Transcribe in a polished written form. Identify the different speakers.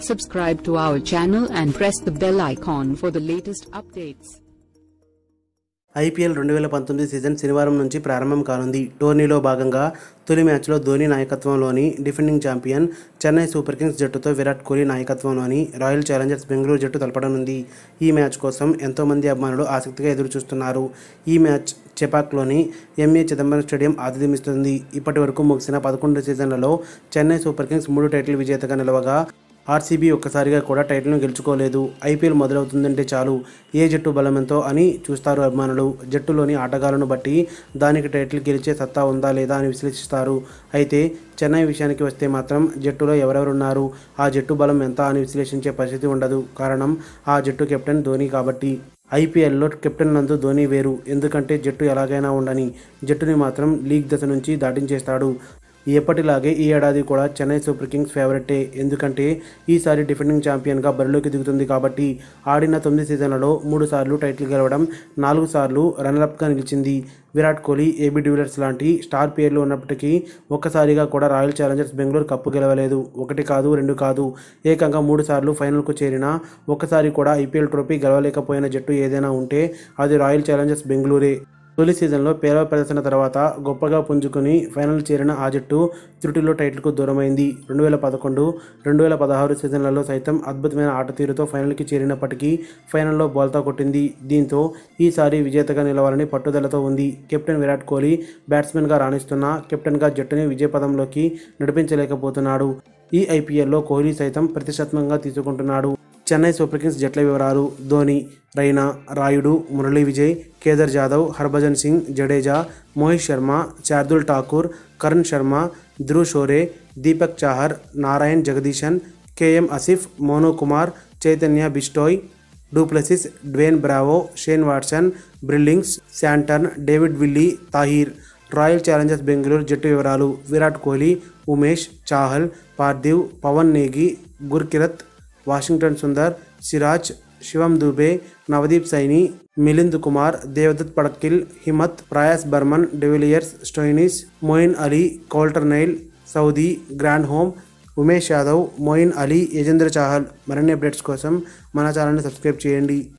Speaker 1: Subscribe to our channel and press the bell icon for the latest updates.
Speaker 2: IPL 2019 season శనివారం నుంచి ప్రారంభం కానుంది. టోర్నీలో భాగంగా తొలి మ్యాచ్లో ధోనీ నాయకత్వంలోని defending champion Chennai Super Kings జట్టుతో విరాట్ కోహ్లీ నాయకత్వంలోని రాయల్ ఛాలెంజర్స్ బెంగళూరు జట్టు తలపడనుంది. ఈ మ్యాచ్ కోసం ఎంతోమంది అభిమానులు ఆసక్తిగా ఎదురుచూస్తున్నారు. ఈ మ్యాచ్ చెపాక్లోని ఎంఏ చిదంబరం స్టేడియం ఆతిథ్యమిస్తుంది. ఇప్పటి వరకు ముగిసిన 11 సీజన్లలో చెన్నై సూపర్ కింగ్స్ 3 టైటిల్ విజేతగా నిలవగా ఆర్సీబీ ఒక్కసారిగా కూడా టైటిల్ను గెలుచుకోలేదు. ఐపీఎల్ మొదలవుతుందంటే చాలు ఏ జట్టు బలమెంతో అని చూస్తారు అభిమానులు. జట్టులోని ఆటగాళ్లను బట్టి దానికి టైటిల్ గెలిచే సత్తా ఉందా లేదా అని విశ్లేషిస్తారు. అయితే చెన్నై విషయానికి వస్తే మాత్రం జట్టులో ఎవరెవరున్నారు, ఆ జట్టు బలం ఎంత అని విశ్లేషించే పరిస్థితి ఉండదు. కారణం ఆ జట్టు కెప్టెన్ ధోనీ కాబట్టి. ఐపీఎల్లో కెప్టెన్ నందు ధోనీ వేరు. ఎందుకంటే జట్టు ఎలాగైనా ఉండని జట్టుని మాత్రం లీగ్ దశ నుంచి దాటించేస్తాడు. ఎప్పటిలాగే ఈ ఏడాది కూడా చెన్నై సూపర్ కింగ్స్ ఫేవరెటే. ఎందుకంటే ఈసారి డిఫెండింగ్ ఛాంపియన్గా బరిలోకి దిగుతుంది కాబట్టి. ఆడిన 9 సీజన్లలో 3 సార్లు టైటిల్ గెలవడం, 4 సార్లు రన్నరప్గా నిలిచింది. విరాట్ కోహ్లీ, ఏబీ డివిలియర్స్ లాంటి స్టార్ పేర్లు ఉన్నప్పటికీ ఒక్కసారిగా కూడా రాయల్ ఛాలెంజర్స్ బెంగళూరు కప్పు గెలవలేదు. 1 కాదు 2 కాదు, ఏకంగా 3 సార్లు ఫైనల్కు చేరినా ఒక్కసారి కూడా ఐపీఎల్ ట్రోఫీ గెలవలేకపోయిన జట్టు ఏదైనా ఉంటే అది రాయల్ ఛాలెంజర్స్ బెంగళూరే. తొలి సీజన్లో పేలవ ప్రదర్శన తర్వాత గొప్పగా పుంజుకుని ఫైనల్ చేరిన ఆ జట్టు త్రుటిలో టైటిల్కు దూరమైంది. 2011, 2016 సీజన్లలో సైతం అద్భుతమైన ఆట తీరుతో ఫైనల్కి చేరినప్పటికీ ఫైనల్లో బోల్తా కొట్టింది. దీంతో ఈసారి విజేతగా నిలవాలని పట్టుదలతో ఉంది. కెప్టెన్ విరాట్ కోహ్లీ బ్యాట్స్మెన్గా రాణిస్తున్నా కెప్టెన్గా జట్టుని విజయపథంలోకి నడిపించలేకపోతున్నాడు. ఈ ఐపీఎల్లో కోహ్లీ సైతం ప్రతిష్టాత్మకంగా తీసుకుంటున్నాడు. చెన్నై సూపర్ కింగ్స్ జట్ల వివరాలు: Dhoni, Raina, Rayudu, Murali Vijay, Kedar Jadhav, Harbhajan Singh, Jadeja, Mohit Sharma, Shardul Thakur, Karn Sharma, Dhruv Shorey, Deepak Chahar, Narayan Jagadeesan, KM Asif, Monu Kumar, Chaitanya Bishnoi, du Plessis, Dwayne Bravo, Shane Watson, Billings, Santner, David Willey, Tahir. Royal Challengers Bengaluru జట్టు వివరాలు: Virat Kohli, Umesh, Chahal, Parthiv, Pawan Negi, Gurkeerat, Washington Sundar, Siraj, Shivam Dube, Navdeep Saini, Milind Kumar, Devdutt Padikkal, Himmat, Prayas Barman, de Villiers, Stoinis, Moeen Ali, Coulter Nile, Southee, Grandhomme, Umesh Yadav, Moeen Ali, Yuzvendra Chahal. మరిన్ని అప్డేట్స్ కోసం మన ఛానల్ని సబ్స్క్రైబ్ చేయండి.